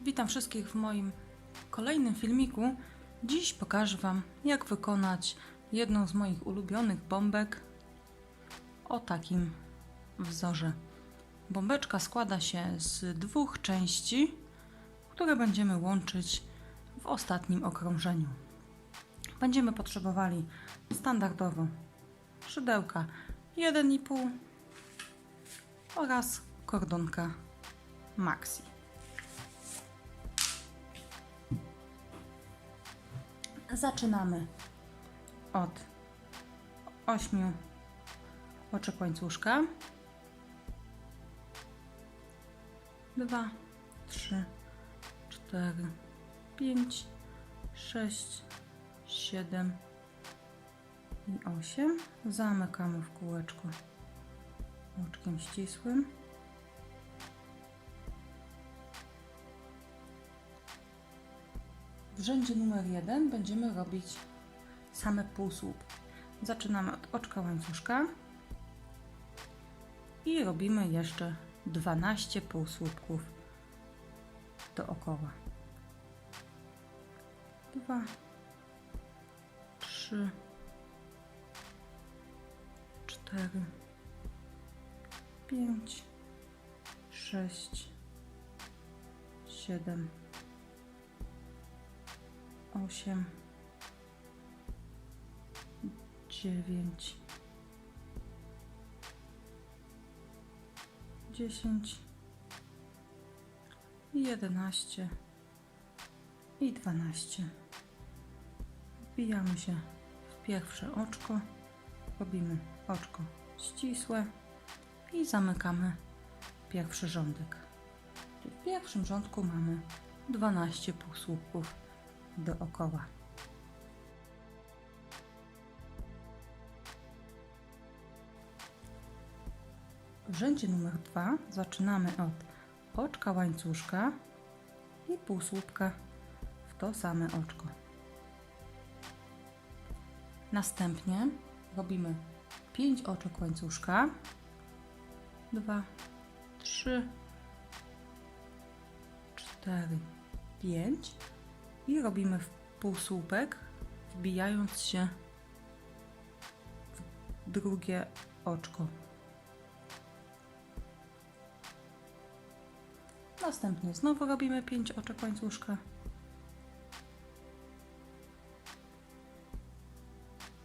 Witam wszystkich w moim kolejnym filmiku. Dziś pokażę Wam, jak wykonać jedną z moich ulubionych bombek o takim wzorze. Bombeczka składa się z dwóch części, które będziemy łączyć w ostatnim okrążeniu. Będziemy potrzebowali standardowo szydełka 1,5 oraz kordonka Maxi. Zaczynamy od 8 oczek łańcuszka. 2, 3, 4, 5, 6, 7 i 8. Zamykamy w kółeczko oczkiem ścisłym. W rzędzie numer 1 będziemy robić same półsłupki. Zaczynamy od oczka łańcuszka i robimy jeszcze 12 półsłupków dookoła. 2, 3, 4, 5, 6, 7, 8, 9, 10, 11 i 12. Wbijamy się w pierwsze oczko, robimy oczko ścisłe i zamykamy pierwszy rządek. W pierwszym rządku mamy 12 półsłupków dookoła. W rzędzie numer 2 zaczynamy od oczka łańcuszka i półsłupka w to same oczko. Następnie robimy 5 oczek łańcuszka, 2, 3, 4, 5 i robimy półsłupek, wbijając się w drugie oczko. Następnie znowu robimy 5 oczek łańcuszka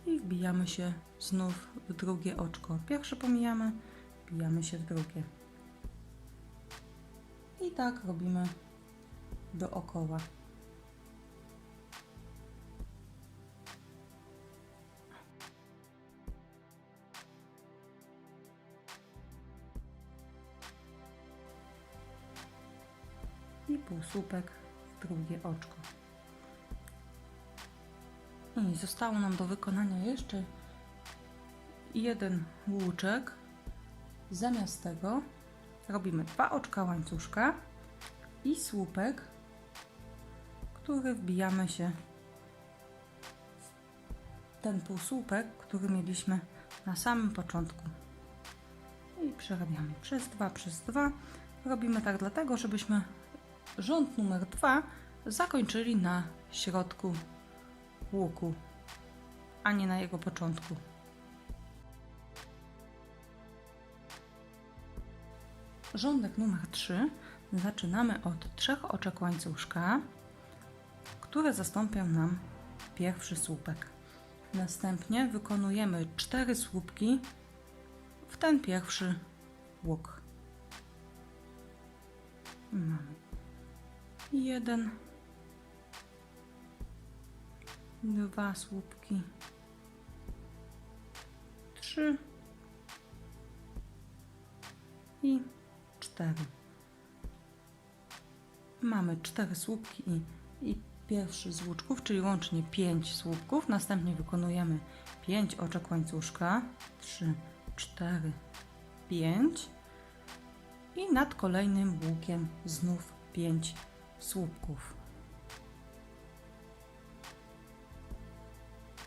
i wbijamy się znów w drugie oczko. Pierwsze pomijamy, wbijamy się w drugie. I tak robimy dookoła. I półsłupek w drugie oczko. I zostało nam do wykonania jeszcze jeden łuczek. Zamiast tego robimy 2 oczka łańcuszka i słupek, który wbijamy się w ten półsłupek, który mieliśmy na samym początku. I przerabiamy przez 2, przez 2. Robimy tak dlatego, żebyśmy rząd numer 2 zakończyli na środku łuku, a nie na jego początku. Rządek numer 3 zaczynamy od 3 oczek łańcuszka, które zastąpią nam pierwszy słupek. Następnie wykonujemy 4 słupki w ten pierwszy łuk. Mamy 1, 2 słupki, 3 i 4. Mamy 4 słupki i pierwszy z łuczków, czyli łącznie 5 słupków. Następnie wykonujemy 5 oczek łańcuszka, 3, 4, 5 i nad kolejnym łukiem znów 5 słupków.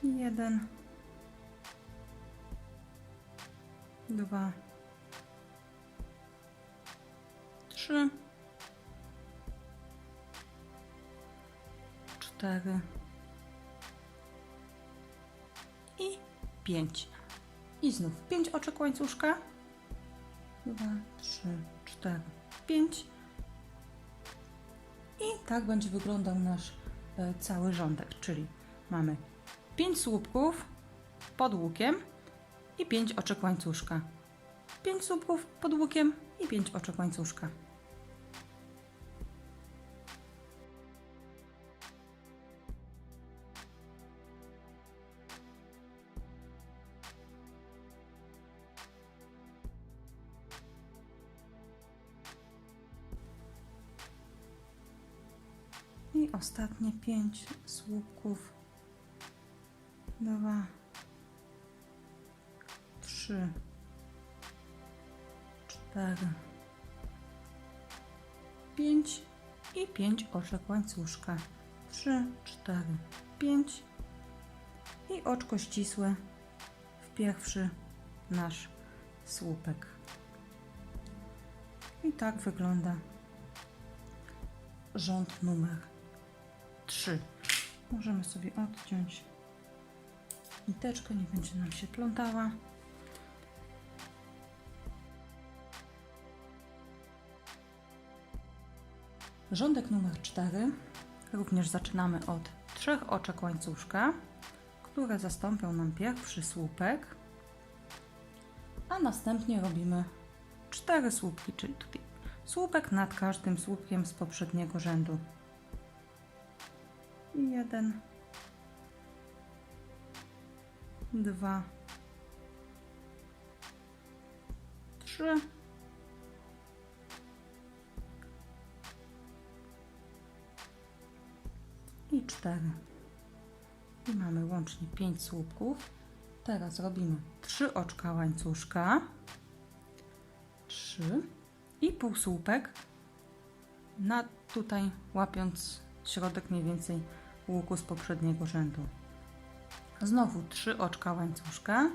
1, 2, 3, 4 i 5. I znów 5 oczek łańcuszka. 2, 3, 4, 5. I tak będzie wyglądał nasz cały rządek, czyli mamy 5 słupków pod łukiem i 5 oczek łańcuszka. 5 słupków pod łukiem i 5 oczek łańcuszka. I ostatnie 5 słupków. 2, 3, 4, 5 i 5 oczek łańcuszka. 3, 4, 5 i oczko ścisłe w pierwszy nasz słupek. I tak wygląda rząd numer 3. Możemy sobie odciąć niteczkę, nie będzie nam się plątała. Rządek numer 4 również zaczynamy od 3 oczek łańcuszka, które zastąpią nam pierwszy słupek, a następnie robimy 4 słupki, czyli tutaj słupek nad każdym słupkiem z poprzedniego rzędu. 1, 2, 3, 4. I mamy łącznie 5 słupków. Teraz robimy 3 oczka łańcuszka, 3 i półsłupek, tutaj łapiąc środek mniej więcej łuku z poprzedniego rzędu. Znowu 3 oczka łańcuszka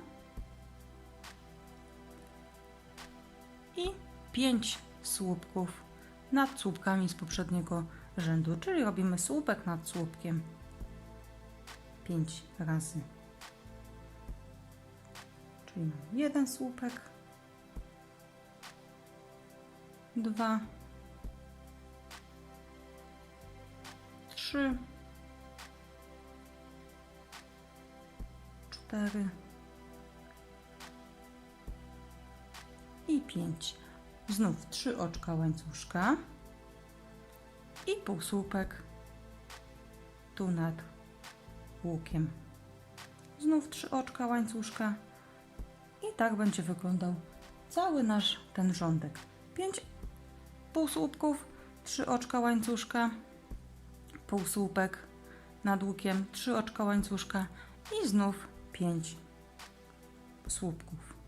i 5 słupków nad słupkami z poprzedniego rzędu, czyli robimy słupek nad słupkiem 5 razy. Czyli mamy 1 słupek, 2, 3, 4 i 5. Znów 3 oczka łańcuszka i półsłupek tu nad łukiem. Znów 3 oczka łańcuszka i tak będzie wyglądał cały nasz ten rządek. 5 półsłupków, 3 oczka łańcuszka, półsłupek nad łukiem, 3 oczka łańcuszka i znów 5 słupków.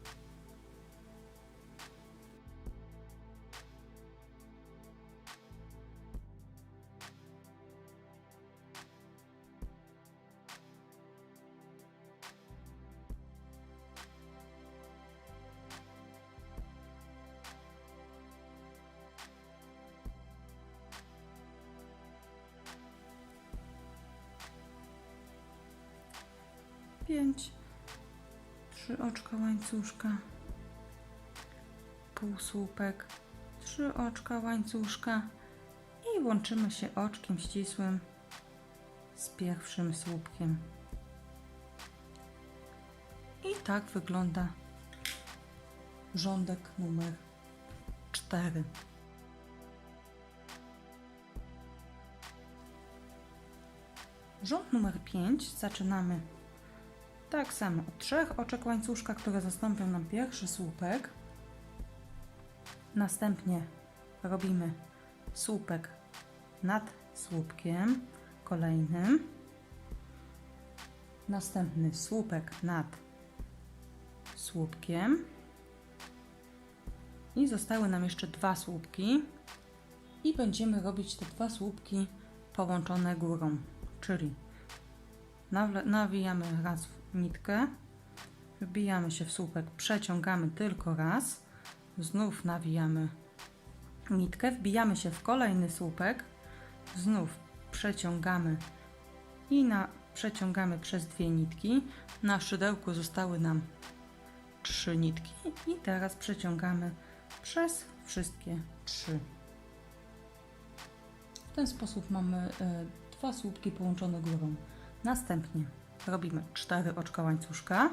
Pięć, 3 oczka łańcuszka, półsłupek, 3 oczka łańcuszka i łączymy się oczkiem ścisłym z pierwszym słupkiem. I tak wygląda rządek numer 4. Rząd numer 5 zaczynamy tak samo od 3 oczek łańcuszka, które zastąpią nam pierwszy słupek. Następnie robimy słupek nad słupkiem kolejnym. Następny słupek nad słupkiem. I zostały nam jeszcze 2 słupki. I będziemy robić te 2 słupki połączone górą, czyli nawijamy raz w nitkę, wbijamy się w słupek, przeciągamy tylko raz, znów nawijamy nitkę, wbijamy się w kolejny słupek, znów przeciągamy i przeciągamy przez 2 nitki. Na szydełku zostały nam 3 nitki i teraz przeciągamy przez wszystkie 3. W ten sposób mamy 2 słupki połączone górą. Następnie robimy 4 oczka łańcuszka,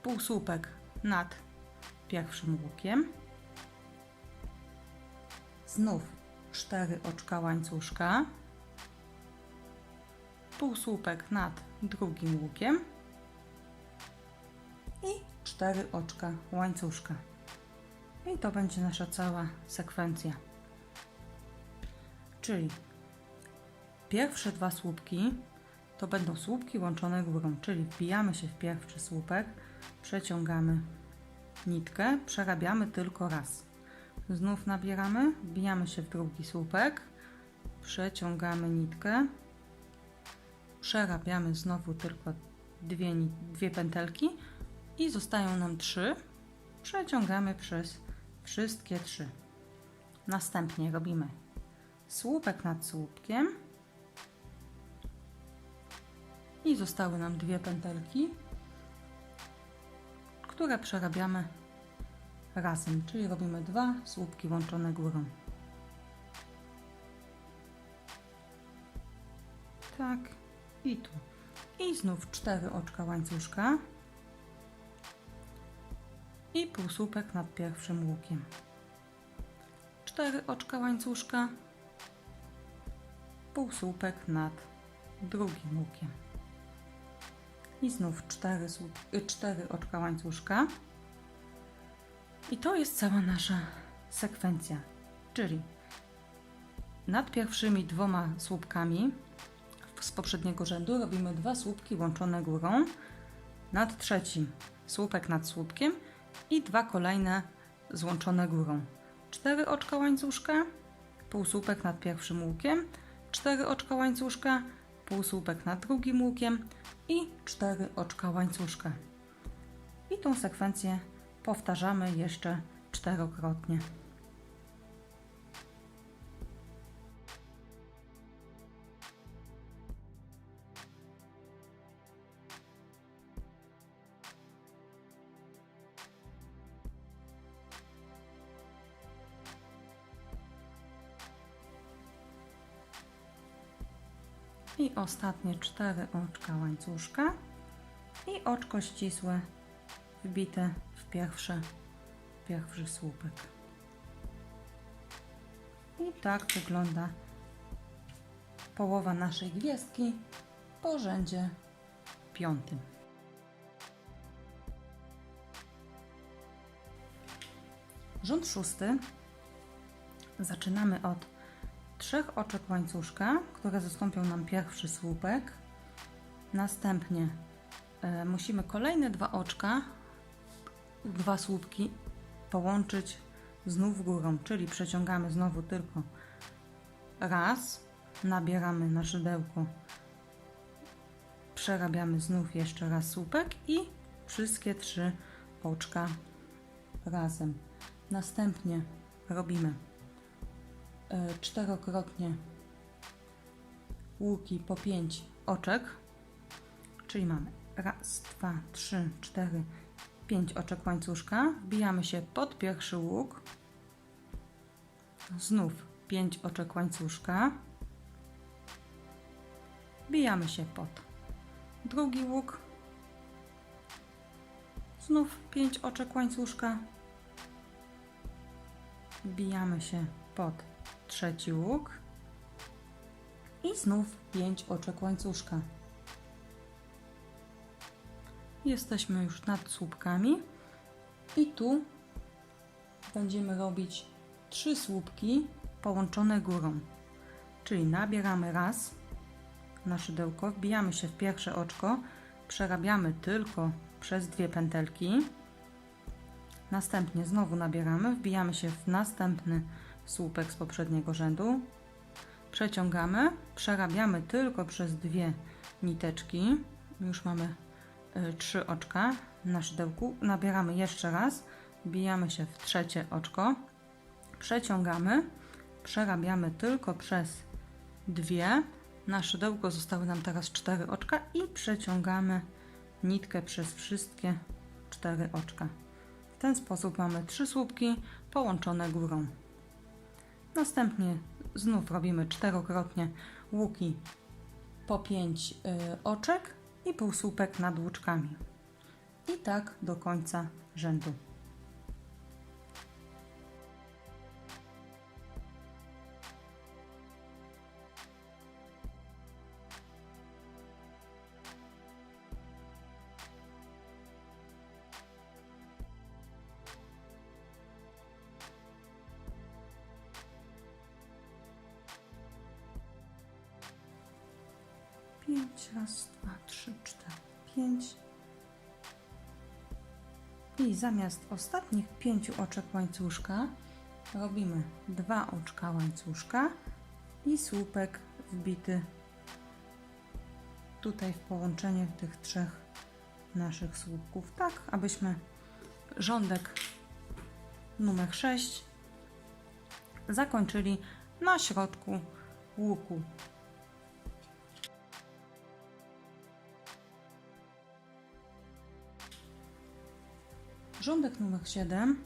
półsłupek nad pierwszym łukiem, znów 4 oczka łańcuszka, półsłupek nad drugim łukiem i 4 oczka łańcuszka. I to będzie nasza cała sekwencja. Czyli pierwsze 2 słupki to będą słupki łączone górą, czyli wbijamy się w pierwszy słupek, przeciągamy nitkę, przerabiamy tylko raz. Znów nabieramy, wbijamy się w drugi słupek, przeciągamy nitkę, przerabiamy znowu tylko 2 pętelki i zostają nam 3. Przeciągamy przez wszystkie 3. Następnie robimy słupek nad słupkiem i zostały nam 2 pętelki, które przerabiamy razem, czyli robimy 2 słupki łączone górą. Tak i tu. I znów 4 oczka łańcuszka i półsłupek nad pierwszym łukiem. 4 oczka łańcuszka, półsłupek nad drugim łukiem. I znów 4 oczka łańcuszka. I to jest cała nasza sekwencja, czyli nad pierwszymi 2 słupkami z poprzedniego rzędu robimy 2 słupki łączone górą, nad trzecim słupek nad słupkiem i 2 kolejne złączone górą. 4 oczka łańcuszka, półsłupek nad pierwszym łukiem, 4 oczka łańcuszka, półsłupek nad drugim łukiem i 4 oczka łańcuszka. I tą sekwencję powtarzamy jeszcze 4-krotnie. I ostatnie 4 oczka łańcuszka i oczko ścisłe wbite w pierwszy słupek. I tak wygląda połowa naszej gwiazdki po rzędzie 5. Rząd 6 zaczynamy od 3 oczek łańcuszka, które zastąpią nam pierwszy słupek. Następnie musimy kolejne 2 oczka, 2 słupki połączyć znów górą, czyli przeciągamy znowu tylko raz, nabieramy na szydełko, przerabiamy znów jeszcze raz słupek i wszystkie 3 oczka razem. Następnie robimy 4-krotnie łuki po 5 oczek, czyli mamy raz, 2, 3, 4, 5 oczek łańcuszka, wbijamy się pod pierwszy łuk, znów 5 oczek łańcuszka, wbijamy się pod drugi łuk, znów 5 oczek łańcuszka, wbijamy się pod trzeci łuk i znów 5 oczek łańcuszka. Jesteśmy już nad słupkami i tu będziemy robić 3 słupki połączone górą, czyli nabieramy raz na szydełko, wbijamy się w pierwsze oczko, przerabiamy tylko przez 2 pętelki, następnie znowu nabieramy, wbijamy się w następny słupek z poprzedniego rzędu, przeciągamy, przerabiamy tylko przez 2 niteczki, już mamy 3 oczka na szydełku, nabieramy jeszcze raz, wbijamy się w trzecie oczko, przeciągamy, przerabiamy tylko przez 2. Na szydełko zostały nam teraz 4 oczka i przeciągamy nitkę przez wszystkie 4 oczka. W ten sposób mamy 3 słupki połączone górą. Następnie znów robimy 4-krotnie łuki po 5 oczek i półsłupek nad łuczkami. I tak do końca rzędu. Raz, 2, 3, 4, 5. I zamiast ostatnich 5 oczek łańcuszka robimy 2 oczka łańcuszka i słupek wbity tutaj w połączenie tych 3 naszych słupków, tak abyśmy rządek numer 6 zakończyli na środku łuku. Rządek numer 7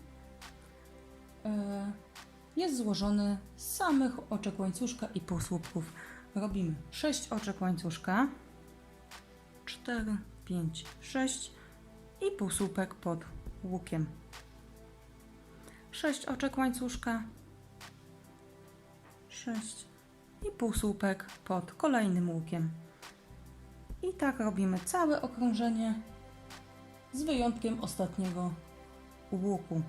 jest złożony z samych oczek łańcuszka i półsłupków. Robimy 6 oczek łańcuszka, 4, 5, 6 i półsłupek pod łukiem. 6 oczek łańcuszka, 6 i półsłupek pod kolejnym łukiem. I tak robimy całe okrążenie z wyjątkiem ostatniego łuku.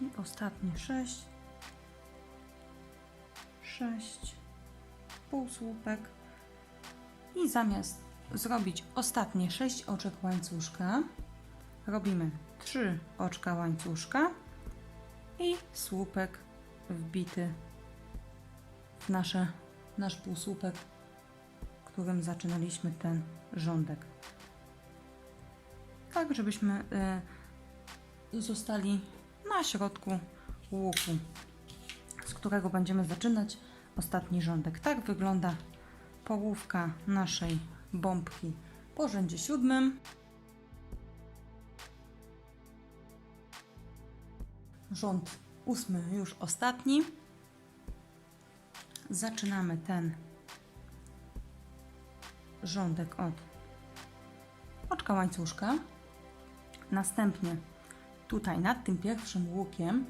I ostatnie 6, półsłupek i zamiast zrobić ostatnie 6 oczek łańcuszka robimy 3 oczka łańcuszka i słupek wbity w nasz półsłupek, którym zaczynaliśmy ten rządek, tak żebyśmy zostali na środku łuku, z którego będziemy zaczynać ostatni rządek. Tak wygląda połówka naszej bombki po rzędzie 7. Rząd 8 już ostatni. Zaczynamy ten rządek od oczka łańcuszka. Następnie tutaj nad tym pierwszym łukiem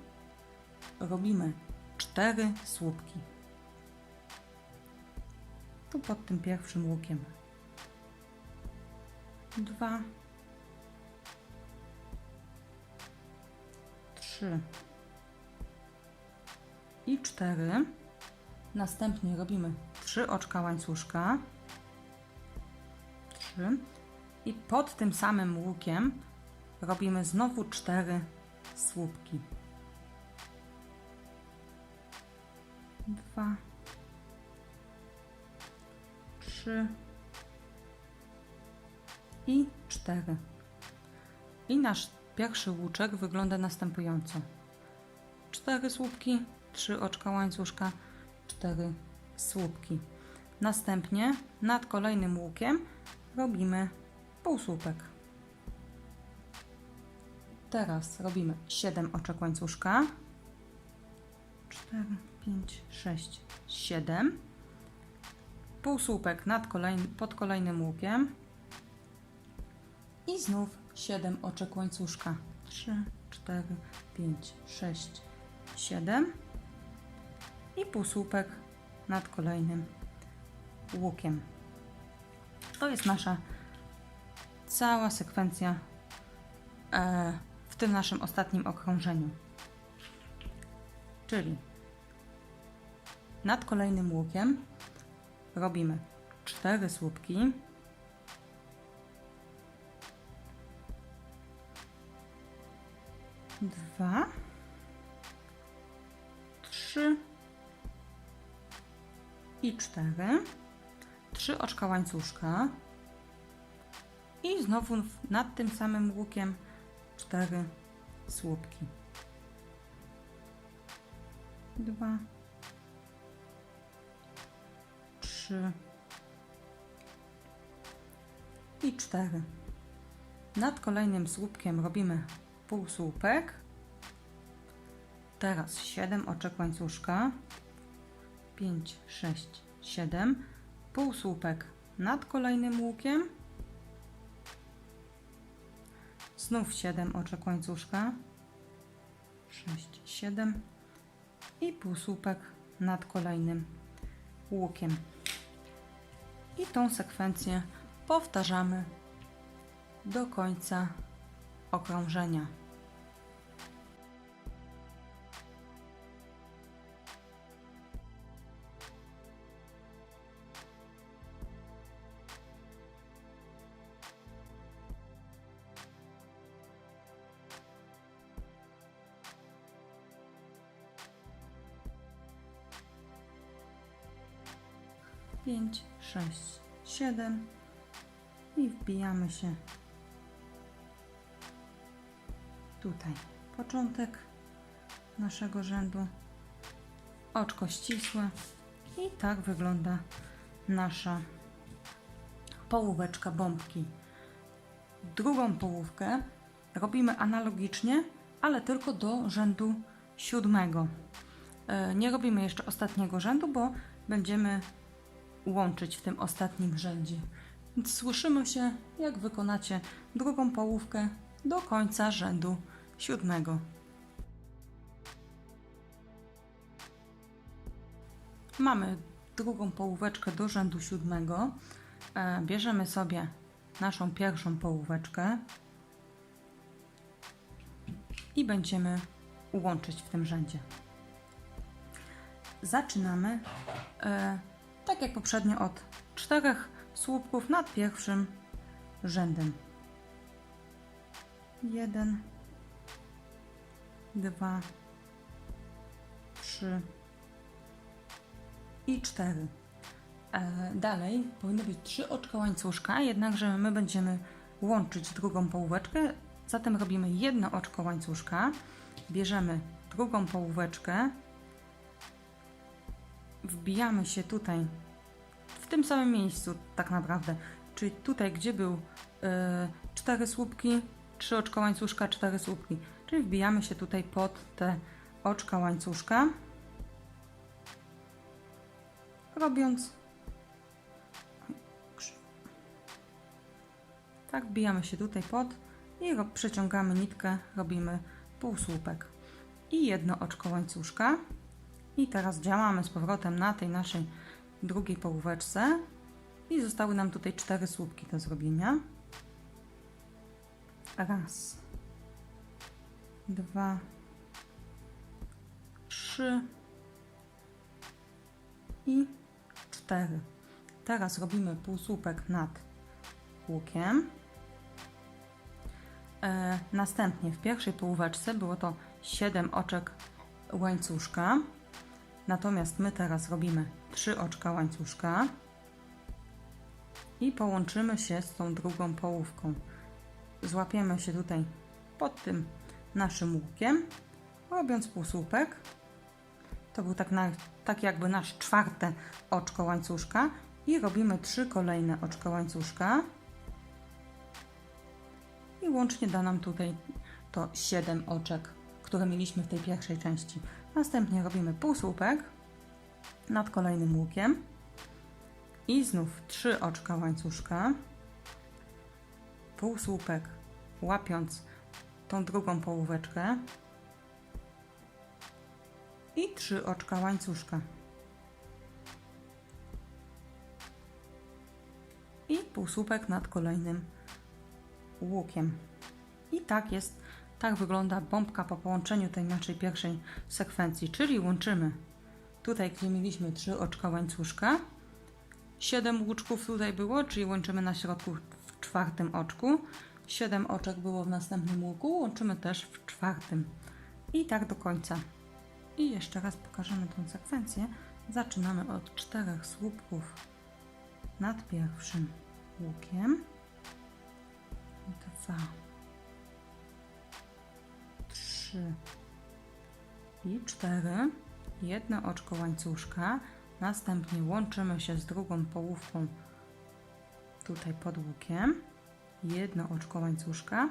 robimy 4 słupki. Tu pod tym pierwszym łukiem 2, 3 i 4. Następnie robimy 3 oczka łańcuszka, 3 i pod tym samym łukiem robimy znowu 4 słupki. 2, 3 i 4. I nasz pierwszy łuczek wygląda następująco: 4 słupki, 3 oczka łańcuszka, 4 słupki. Następnie nad kolejnym łukiem robimy półsłupek. Teraz robimy 7 oczek łańcuszka, 4, 5, 6, 7, półsłupek pod kolejnym łukiem i znów 7 oczek łańcuszka, 3, 4, 5, 6, 7 i półsłupek nad kolejnym łukiem. To jest nasza cała sekwencja w tym naszym ostatnim okrążeniu. Czyli nad kolejnym łukiem robimy 4 słupki, 2, 3 i 4. 3 oczka łańcuszka i znowu nad tym samym łukiem 4 słupki. 2, 3 i 4. Nad kolejnym słupkiem robimy półsłupek. Teraz 7 oczek łańcuszka. 5, 6, 7. Półsłupek nad kolejnym łukiem. Znów 7 oczek łańcuszka. 6, 7. I półsłupek nad kolejnym łukiem. I tą sekwencję powtarzamy do końca okrążenia. Pięć, 6, 7 i wbijamy się tutaj. Początek naszego rzędu, oczko ścisłe i tak wygląda nasza połóweczka bombki. Drugą połówkę robimy analogicznie, ale tylko do rzędu 7. Nie robimy jeszcze ostatniego rzędu, bo będziemy łączyć w tym ostatnim rzędzie. Więc słyszymy się, jak wykonacie drugą połówkę do końca rzędu 7. Mamy drugą połóweczkę do rzędu 7. Bierzemy sobie naszą pierwszą połóweczkę i będziemy łączyć w tym rzędzie. Zaczynamy tak jak poprzednio od 4 słupków nad pierwszym rzędem. 1, 2, 3 i 4. Dalej powinno być 3 oczka łańcuszka, jednakże my będziemy łączyć drugą połóweczkę, zatem robimy jedno oczko łańcuszka, bierzemy drugą połóweczkę, wbijamy się tutaj w tym samym miejscu tak naprawdę, czyli tutaj, gdzie był 4 słupki, 3 oczka łańcuszka, 4 słupki, czyli wbijamy się tutaj pod te oczka łańcuszka, robiąc tak, wbijamy się tutaj pod i przeciągamy nitkę, robimy półsłupek i jedno oczko łańcuszka. I teraz działamy z powrotem na tej naszej drugiej połóweczce i zostały nam tutaj 4 słupki do zrobienia. 1, 2, 3 i 4. Teraz robimy półsłupek nad łukiem. Następnie w pierwszej połóweczce było to 7 oczek łańcuszka. Natomiast my teraz robimy 3 oczka łańcuszka i połączymy się z tą drugą połówką. Złapiemy się tutaj pod tym naszym łukiem, robiąc półsłupek. To był tak jakby nasz 4. oczko łańcuszka i robimy 3 kolejne oczka łańcuszka i łącznie da nam tutaj to 7 oczek, które mieliśmy w tej pierwszej części. Następnie robimy półsłupek nad kolejnym łukiem i znów 3 oczka łańcuszka, półsłupek łapiąc tą drugą połóweczkę i 3 oczka łańcuszka i półsłupek nad kolejnym łukiem. I tak wygląda bombka po połączeniu tej naszej pierwszej sekwencji, czyli łączymy tutaj, gdzie mieliśmy 3 oczka łańcuszka, 7 łuczków tutaj było, czyli łączymy na środku w 4. oczku, 7 oczek było w następnym łuku, łączymy też w czwartym. I tak do końca. I jeszcze raz pokażemy tę sekwencję. Zaczynamy od 4 słupków nad pierwszym łukiem. 2, 3 i 4. Jedno oczko łańcuszka. Następnie łączymy się z drugą połówką tutaj pod łukiem. Jedno oczko łańcuszka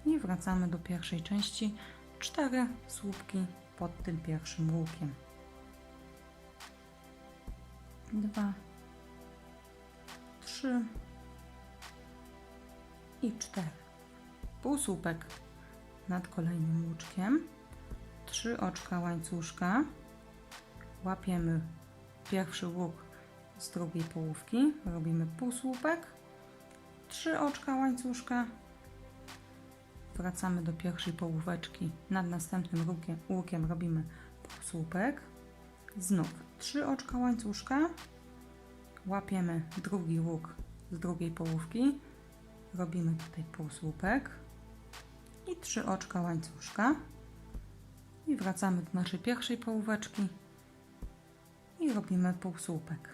i wracamy do pierwszej części. 4 słupki pod tym pierwszym łukiem. 2, 3 i 4. Półsłupek nad kolejnym łuczkiem. 3 oczka łańcuszka. Łapiemy pierwszy łuk z drugiej połówki. Robimy półsłupek. 3 oczka łańcuszka. Wracamy do pierwszej połóweczki. Nad następnym łukiem robimy półsłupek. Znów 3 oczka łańcuszka. Łapiemy drugi łuk z drugiej połówki. Robimy tutaj półsłupek. I 3 oczka łańcuszka. I wracamy do naszej pierwszej połóweczki. I robimy półsłupek.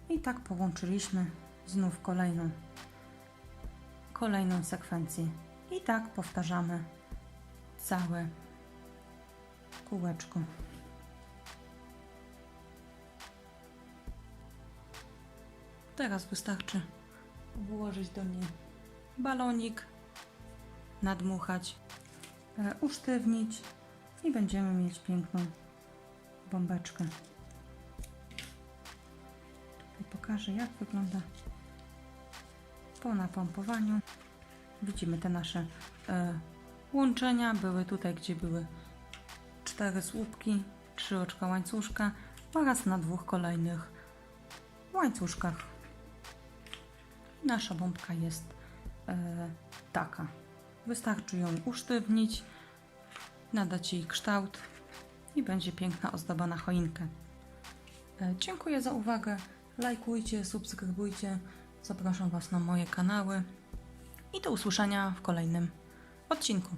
I tak połączyliśmy znów kolejną sekwencję. I tak powtarzamy całe kółeczko. Teraz wystarczy włożyć do niej balonik, nadmuchać, usztywnić i będziemy mieć piękną bombeczkę. Tutaj pokażę, jak wygląda po napompowaniu. Widzimy te nasze łączenia. Były tutaj, gdzie były 4 słupki, 3 oczka łańcuszka oraz na 2 kolejnych łańcuszkach. Nasza bombka jest taka. Wystarczy ją usztywnić, nadać jej kształt i będzie piękna ozdoba na choinkę. Dziękuję za uwagę. Lajkujcie, subskrybujcie. Zapraszam Was na moje kanały i do usłyszenia w kolejnym odcinku.